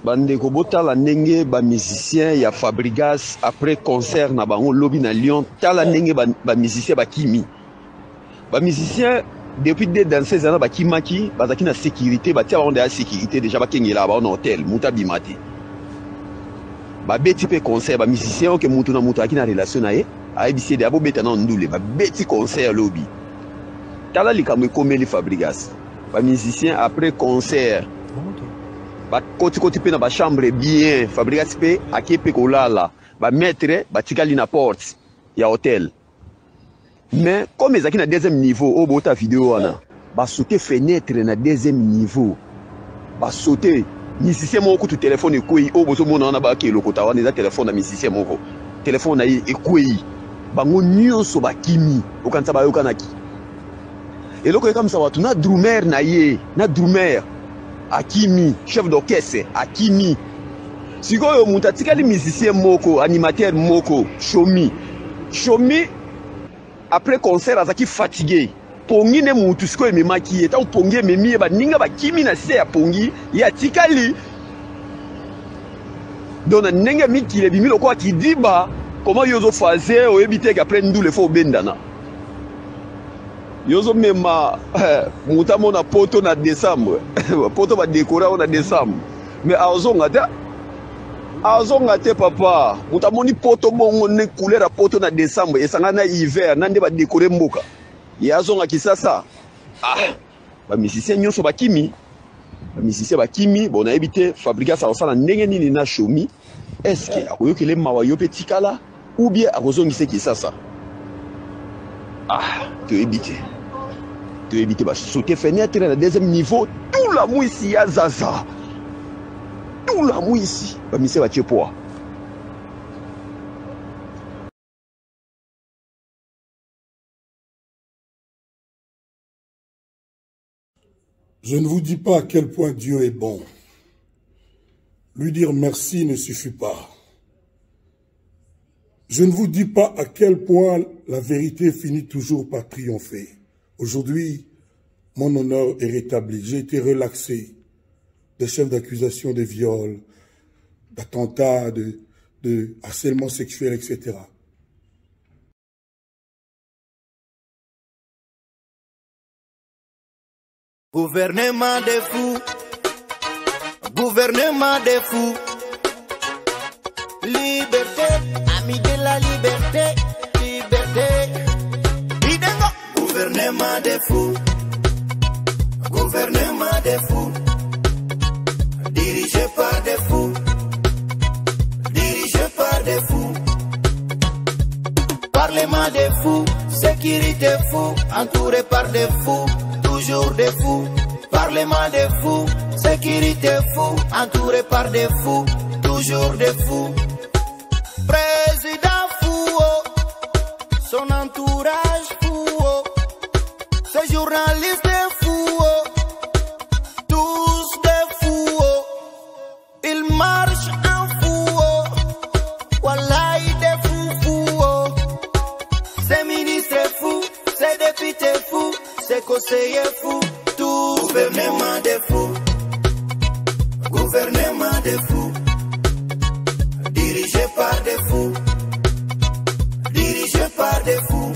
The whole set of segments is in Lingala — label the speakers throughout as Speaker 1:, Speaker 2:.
Speaker 1: bandeko botala ndenge ba musicien ya Fabregas après concert na bango lobby na Lyon tala ndenge ba musicien bakimi ba musicien depuis des danseurs na bakimaki bazaki na sécurité batia ba onda sécurité déjà bakengela ba na hôtel muta bimati ba beti pe concert ba musicien OK mutu na mutu akina relation na ye ABCD abo beta na ndule ba beti concert lobby tala likamwe komeli Fabregas ba musicien après concert ba koti pe na ba chambre bien Fabregas pe akepe kolala ba maître ba tikali na porte ya hôtel mais comme ezaki na deuxième niveau o bota vidéo wana ba sauter fenêtre na deuxième niveau ba sauter musicien moko tu téléphone ekoi o bozo mona na ba ke lokota wana eza téléphone na musicien moko téléphone na ekoi bango nyonso bakimi okanisa ba yokanaki eloko comme ça watu na drummer na ye na drummer akimi chef d'orchestre akimi sikoyo mutu atikali musicien moko animateur moko shomi après concert azaki fatigué pongi ne mutu sikoyo memaki eta pongi memie baninga bakimi na se ya pongi ya tikali dona ndenge mikile bimilo kwa kidiba comment yozo fazer oyebite après ndule fo bendana yozo mema muta mona poto na décembre poto ba décorer na décembre mais azonga te papa muta moni poto bongo ne couleur ya poto na décembre esanga na hiver na nde ba décorer mboka ya azonga kisasa ba musicien nyonso bakimi bona ebite Fabregas asala ndenge nini na shomi est-ce que akoyokele mawa yo petikala ou bien akozongise kisasa to éviter bah sauter fenêtre na deuxième niveau tout la mou ici ya zaza tout la mou ici ba mise ba tchepoa
Speaker 2: Je ne vous dis pas à quel point Dieu est bon. Lui dire merci ne suffit pas. Je ne vous dis pas à quel point la vérité finit toujours par triompher. Aujourd'hui, mon honneur est rétabli. J'ai été relaxé des chefs d'accusation de viol, d'attentats, de harcèlement sexuel, etc.
Speaker 3: Gouvernement des fous, gouvernement des fous. Liberté, ami de la liberté, liberté. Idengo. Gouvernement des fous, gouvernement des fous. Dirigé par des fous, dirigé par des fous. Parlement des fous, sécurité fou, entouré par des fous. Toujours des fous, parlement des fous, sécurité fou, entouré par des fous, toujours des fous. Président fou, son entourage fou, ses journalistes fous, tous des fous, ils marchent en fou, voilà des fous, ses ministres fous, ses députés fous. C'est conseiller fou, tout gouvernement des fous, gouvernement des fous, dirigé par des fous, dirigé par des fous.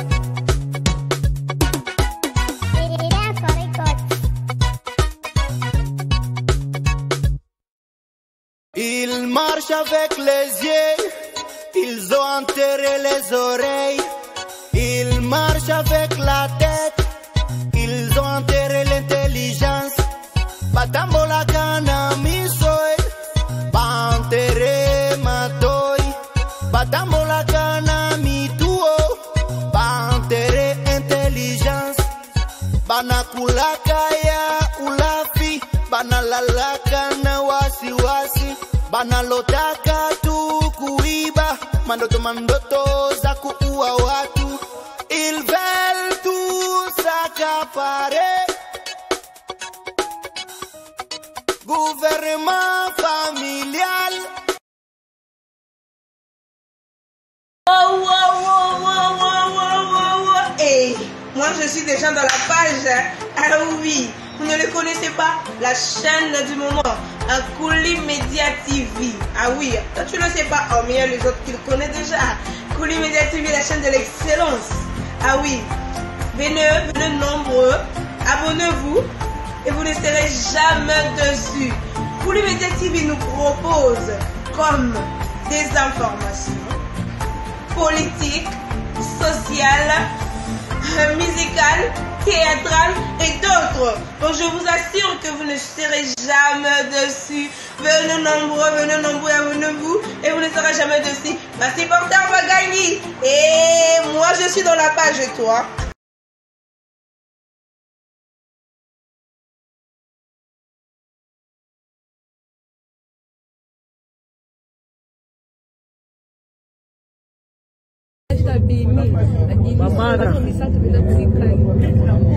Speaker 3: Ils marchent avec les yeux, ils ont enterré les oreilles, ils marchent avec la tête. Ils ont enterré l'intelligence. Batambola kana misoy, ba enterré matoy. Batambola kana mituo, ba enterré intelligence. Banakulaka ya ulafi, banalalaka na wasiwasi. Banalotaka tu kuiba, mandoto za kuua watu. Ils veulent tout s'accaparer. Gouvernement familial.
Speaker 4: Hey, moi je suis déjà dans la page. Ah oui, vous ne le connaissez pas, la chaîne du moment. Kouli Media TV. Ah oui, toi tu ne le sais pas, oh mais il y a les autres qui le connaissent déjà. Kouli Media TV, la chaîne de l'excellence. Ah oui, venez nombreux, abonnez-vous et vous ne serez jamais dessus. Kouli Media TV nous propose comme des informations politiques, sociales, musicales, théâtrales et d'autres. Donc je vous assure que vous ne serez jamais dessus. Venez nombreux, abonnez-vous et vous ne serez jamais dessus. Ma supporter va gagner. Et moi je suis dans la page et toi.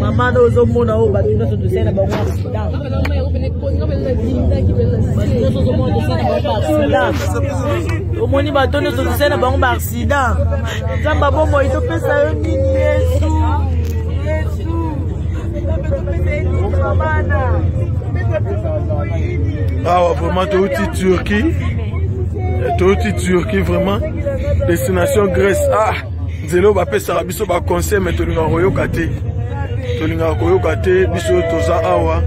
Speaker 5: Mamana ozomona o batu nyonso tosala bango accident. Omoni bato nyonso tosala bango accident. Nzamba bomoi topesa yo nini Yesu.
Speaker 2: Ah, vraiment, Turquie, vraiment. Destination Grèce. Ah, Zelo va pesa la biso ba conseil mais to linga koyoka te. To linga koyoka te biso toza awa.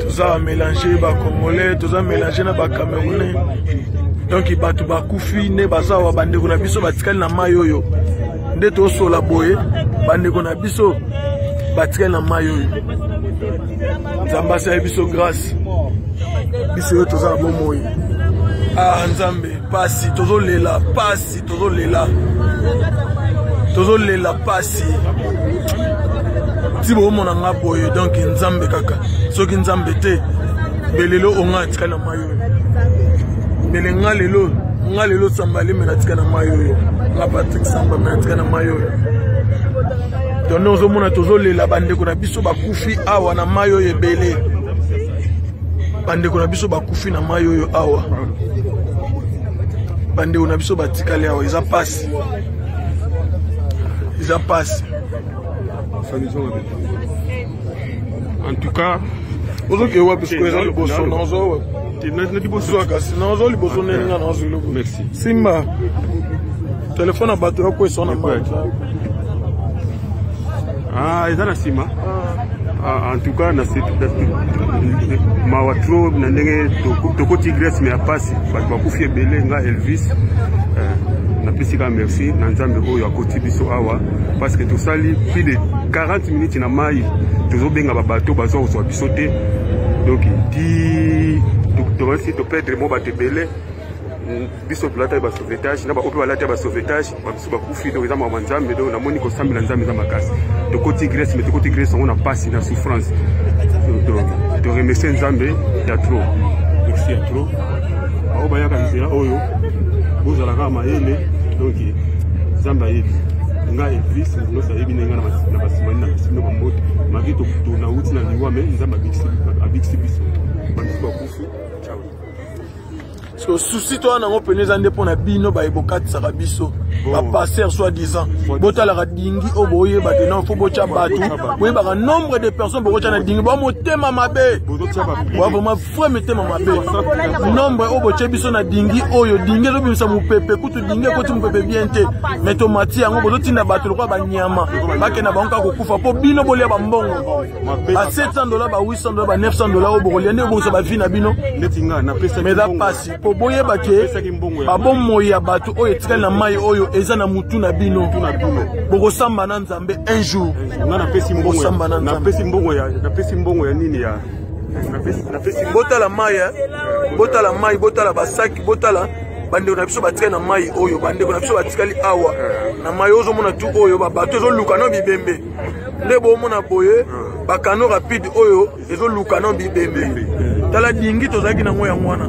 Speaker 2: Toza mélanger ba congolais, toza mélanger na ba camerounais. Donc batu ba kufi ne bazawa bandeko na biso batikali na mayoyo. Nde to sola boye bandeko na biso batikali na mayoyo. Nzamba sa biso grâce. Biso toza bomoyi. Ah Nzambe, pasi, tozo lela, pasi. Tibo mona nga boye, donc Nzambe kaka. Soki Nzambe te, belelo onga tika na mayo. Bele nga lelo sambali mena tika na mayo. Nga Patrick Samba mena tika na mayo. Donc nozo mona tozo lela bandeko na biso bakufi awa na mayo ebele. Bandeko na biso bakufi na mayo awa. Bande on a biso batikali awa, ils passe.
Speaker 6: En tout cas,
Speaker 2: merci. Simba, téléphone à bateau quoi son
Speaker 6: ah, ils ont la Simba. En tout cas, Mawatro, Toko Tigres, mais à passer. Bakufi Ebele, nga Elvis. Na pisika merci. Nanzambe Oyo, à côté biso awa. Parce que tout ça, plus de 40 minutes na maï. Toujours bien à bateau, bazo au bisoté. Donc, dit, tu peux être mot batebele. Biso plata ba sauvetage, na ba ope balata ba sauvetage, ba biso ba kufi do ezama wanzambe do na moni ko sambela nzambe za makasi. De côté Grèce, mais de côté Grèce on a passé la souffrance. De remercier nzambe ya trop. Merci ya trop. Ba oba ya kanzela oyo. Boza la kama ele donc nzamba yebi. Nga Elvis no sa yebi nga na basimani na bisino ba moto. Magito to na uti na liwa mais nzamba biksi biso. Ba biso ba kufi. Ciao. Parce que souci toi na ngopeleza nde pona bino ba ebokati sarabiso ba passer soi-disant bota la radingi oboye ba de non faut bocha batu boye ba nombre de personnes bocha na dingi ba motema mabe wa vraiment frère metema mabe nombre oboche biso na dingi oyo dingi zo bimisa mupepe kutu dingi ko mupepe bien te meto mati yango bozo tinda batu lokwa ba nyama ba ke na banka ko kufa po bino bolia ba mbongo ba $700 ba $800 ba $900 obolia nde bonso ba vie na bino netinga na pesa mais da passe po boye ba ke ba bomoi ya batu oyo etikali na mai oyo eza na mutu na bino boko samba na nzambe un jour nga na pesi mbongo samba na pesi mbongo ya nini ya na pesi botala mai botala basaki botala bandeko na biso batikali na mai oyo bandeko na biso batikali awa na mai ozo mona tu oyo ba bato ezo luka no bibembe nde bo mona boye ba kano rapide oyo ezo luka no bibembe tala dingi tozaki na ngo ya mwana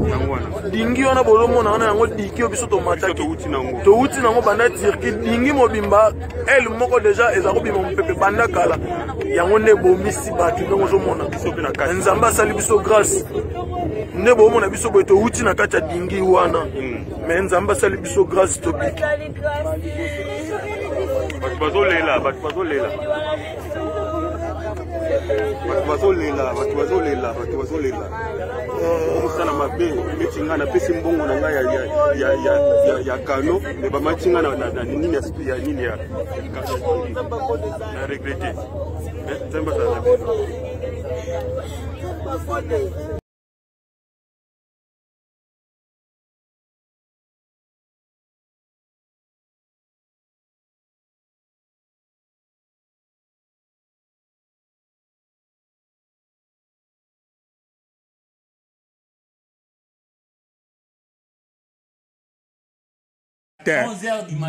Speaker 6: dingi wana bozo mona wana yango diki o biso to mataki to uti nango banda Turquie dingi mobimba elle moko déjà ezako bima mpepe banda kala yango ne bomisi batu ndongo zo mona biso pe na kati nzamba sali biso grâce ne bo mona biso boye to uti na kati ya dingi wana mais nzamba sali biso grâce to biki batu bazolela Osala mabe neti nga napesi mbongo na ngai ya kano me bamati nga na nini ya nini ya regrete nzambe azala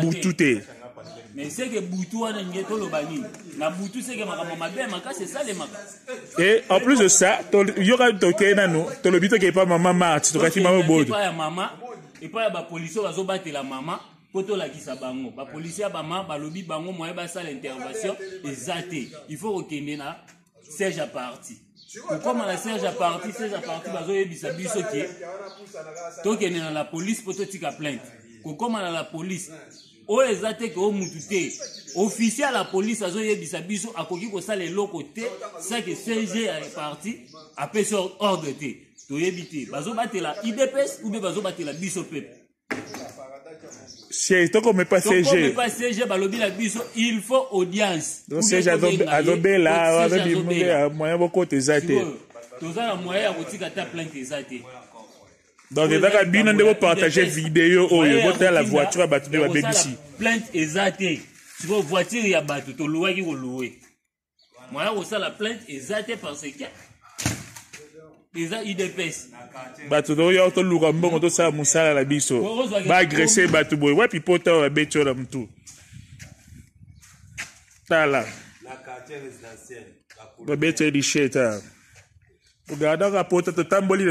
Speaker 7: Boutouté. Mais c'est que Boutou a une na Boutou c'est que c'est ça les makas. Et en plus de ça, il y aura toqué nano, to le bito qui est pas maman, tu dois faire maman bod. Pas maman et pas ba policier va zo battre la maman. Poto la kisa bango, ba policier ba maman, ba lobby bango moyen ba ça l'intervention exacté. Il faut retenir na Serge à parti. Comme la Serge à parti ba zo yebisa biso ki. Donc il est dans la police poto tika plainte. Comme à la police, au exate que au mutute, officier à la police a zoé bisabiso a koki ko ça les côté, ça que CG est parti, a fait sur ordre de thé. To yebite, bazo battre la IDPS ou bien bazo battre la biso peuple.
Speaker 8: C'est toi comme pas CG.
Speaker 7: Comme pas CG, balobi la biso, il faut audience.
Speaker 8: Donc CG adobé là, avec moyen beaucoup tes athées.
Speaker 7: Tous à moyen à kotika ta plainte tes athées.
Speaker 8: Donc, il y a bien de partager vidéo, il y a la voiture à battre de la BBC.
Speaker 7: Plainte exatée. Tu vois, voiture, il y a battu, tu loué qui vous loué. Moi, il y a la plainte exatée parce que. Les IDPS.
Speaker 8: Battu, il y a un loué, bon, on ça, moussa à la biso. Va agresser, battu, boy. Ouais, puis pour toi, bêtio, là, tout. T'as là. La quartier résidentielle. La bêtio, du chien, t'as. Regarde un rapport, tu tamboli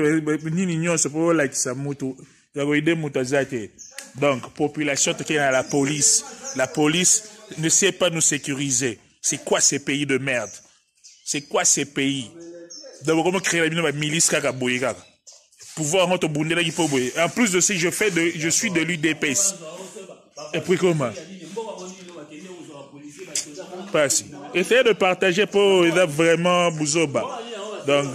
Speaker 8: ni nyonso pour la kisa mutu, ya goide mutu zate. Donc population qui est dans la police ne sait pas nous sécuriser. C'est quoi ces pays de merde? C'est quoi ces pays? Donc comment créer la milice kaka boye kaka? Pouvoir entre bundela qui faut boye. En plus de ça, je suis de l'UDPS. Et puis comment? Pas si. Essayez de partager pour vraiment Bouzoba. Donc,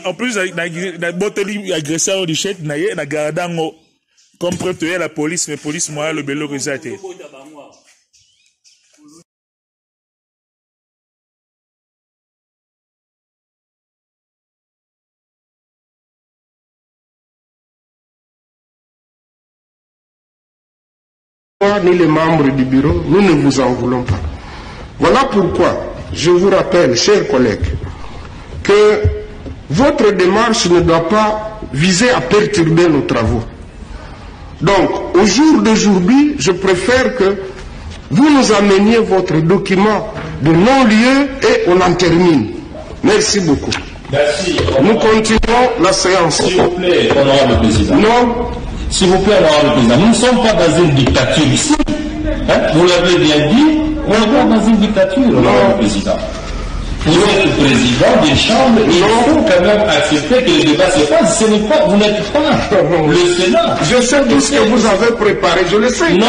Speaker 8: en plus, la boteli agresseur du chef, na gardango comme preuve de la police, mais police moi le bélo résaté.
Speaker 9: Ni les membres du bureau, nous ne vous en voulons pas. Voilà pourquoi je vous rappelle, chers collègues, que votre démarche ne doit pas viser à perturber nos travaux. Donc, au jour d'aujourd'hui, je préfère que vous nous ameniez votre document de non-lieu et on en termine. Merci beaucoup.
Speaker 10: Merci.
Speaker 9: Nous continuons la séance.
Speaker 10: S'il vous plaît, honorable président.
Speaker 9: Non.
Speaker 10: S'il vous plaît, honorable président, nous ne sommes pas dans une dictature ici. Hein? Vous l'avez bien dit, on n'est pas dans une dictature, honorable président. Vous êtes président d'une chambre, il faut quand même accepter que le débat se fasse. Ce n'est pas, vous n'êtes pas le Sénat.
Speaker 9: Je sais tout ce que vous avez préparé, je le sais.
Speaker 10: Non,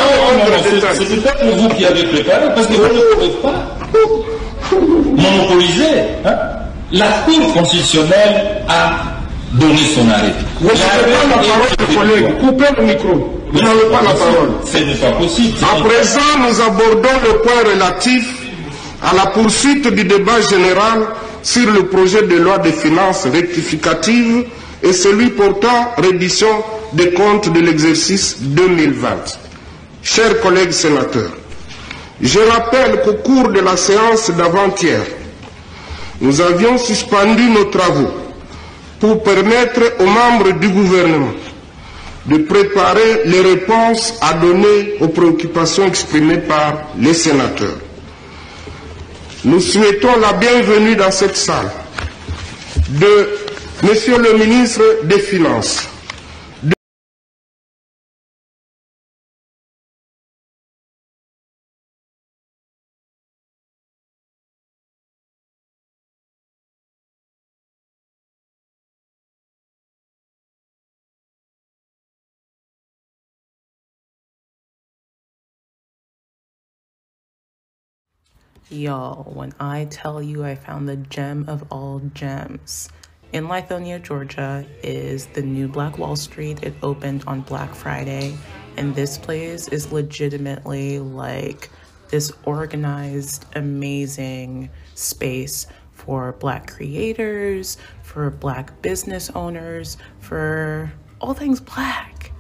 Speaker 10: c'est peut-être vous qui avez préparé, parce que vous ne pouvez pas monopoliser. Hein? La Cour constitutionnelle a donné son arrêt.
Speaker 9: Vous n'avez pas la parole, collègue. Coupez le micro. Vous n'avez pas la parole.
Speaker 10: Ce n'est pas possible.
Speaker 9: À présent, nous abordons le point relatif à la poursuite du débat général sur le projet de loi de finances rectificative et celui portant reddition des comptes de l'exercice 2020. Chers collègues sénateurs, je rappelle qu'au cours de la séance d'avant-hier, nous avions suspendu nos travaux pour permettre aux membres du gouvernement de préparer les réponses à donner aux préoccupations exprimées par les sénateurs. Nous souhaitons la bienvenue dans cette salle de Monsieur le ministre des Finances,
Speaker 11: Y'all, when I tell you I found the gem of all gems, in Lithonia, Georgia is the new Black Wall Street. It opened on Black Friday, and this place is legitimately like this organized, amazing space for Black creators, for Black business owners, for all things Black.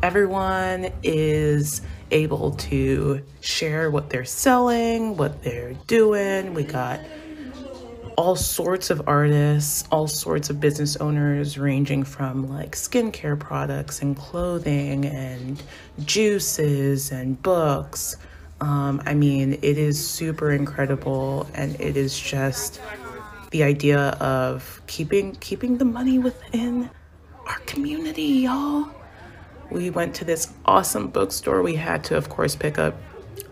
Speaker 11: Everyone is able to share what they're selling, what they're doing. We got all sorts of artists, all sorts of business owners, ranging from like skincare products and clothing and juices and books. I mean, it is super incredible, and it is just the idea of keeping the money within our community, y'all. We went to this awesome bookstore. We had to, of course, pick up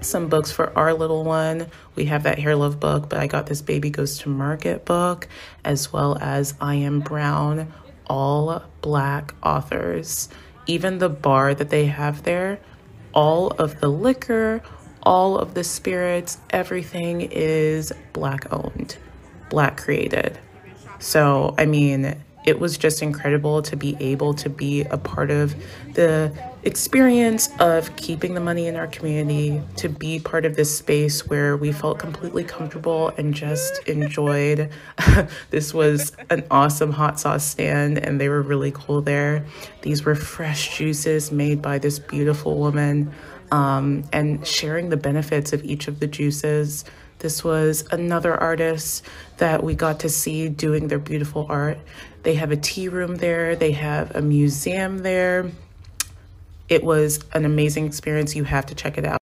Speaker 11: some books for our little one. We have that Hair Love book, but I got this Baby Goes to Market book, as well as I Am Brown, all Black authors. Even the bar that they have there, all of the liquor, all of the spirits, everything is Black owned, Black created. So, I mean, it was just incredible to be able to be a part of the experience of keeping the money in our community, to be part of this space where we felt completely comfortable and just enjoyed. This was an awesome hot sauce stand, and they were really cool there. These were fresh juices made by this beautiful woman, and sharing the benefits of each of the juices. This was another artist that we got to see doing their beautiful art. They have a tea room there. They have a museum there. It was an amazing experience. You have to check it out.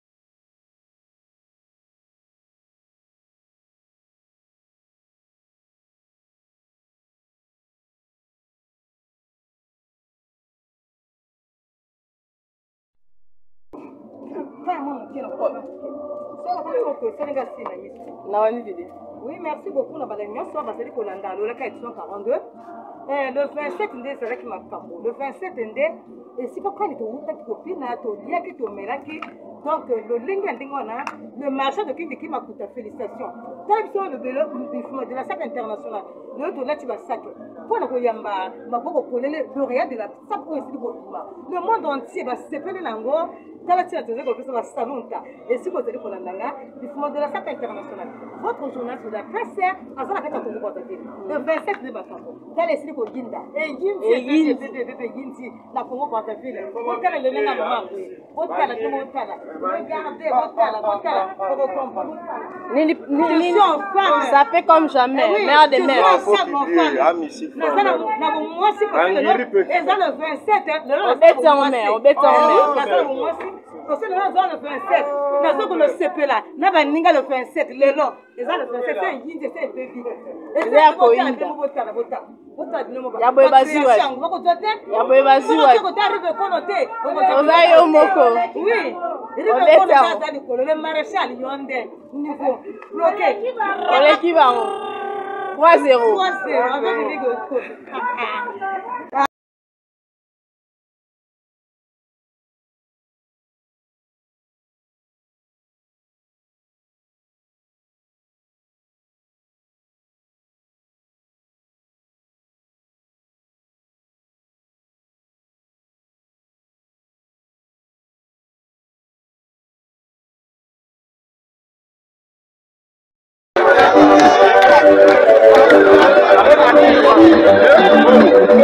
Speaker 12: Oui, merci beaucoup. Le 27, c'est vrai qu'il m'a capot. Le 27, et si vous prenez tout, donc le le marché de qui m'a coûté félicitations. Tant le de la sac internationale, le là tu vas sac. Pour le Koyamba, ma beaucoup le lauréat de la sac le monde entier va se faire l'ango. Et si vous allez pour la langa, de la sac internationale. Votre journal sur la presse, à la fête le 27 de Bakambo. Dans les slip au Ginda. Et Ginti, la Congo Brazzaville. Regardez le nez maman.
Speaker 13: Ça fait comme jamais. Mère de mère.
Speaker 12: Parce que le 27, nous le CP là, nous avons le 27, le long, le 27, c'est un yin, c'est un bébé. Et c'est un peu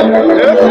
Speaker 9: Yeah.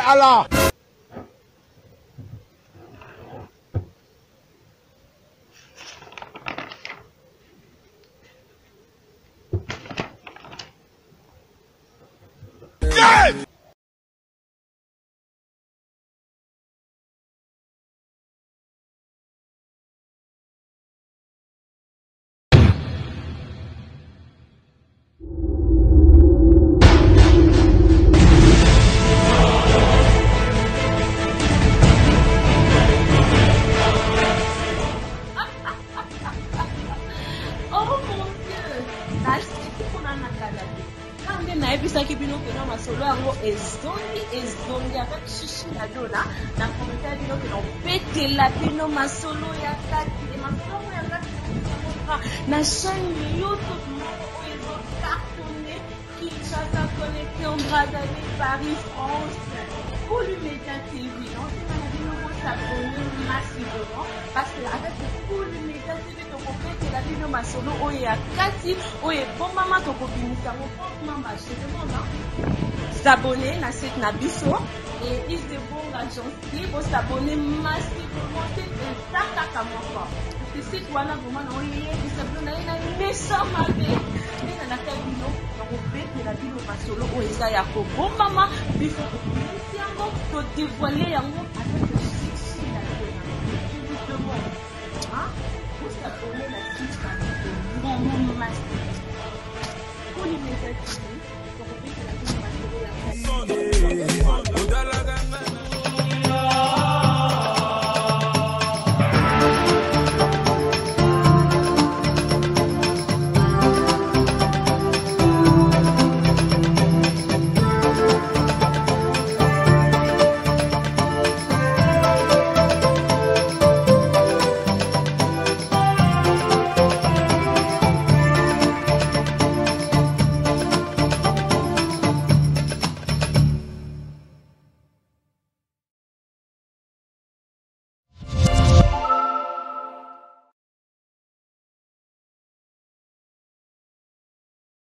Speaker 14: Allah.
Speaker 15: nayebisaki bino kena masolo yango ezongi avec chichi na dona na kometa bino kena opetela bino masolo ya kati masolo ya kati na chaîne YouTube moko oyo ezokartone Kinshasa Connexion Brazzaville Paris France Kulumedia TV naosema na bino bosabone massivement parce que avec Kulumedia TV tokopetela bino masolo oyo ya kati oyo ebombama tokobimisa ngo mamba chedemona s'abonner na site na biso et is de bon agence pour s'abonner massivement c'est ça kaka moko ce site wana vraiment na oyo s'abonner na méchant mabe na na kabino tokopetela bino masolo oyo eza ya kobombama biso tokobimisa yango to dévoiler yango avec le succès na tout pour s'abonner na site vraiment massivement Kulumedia TV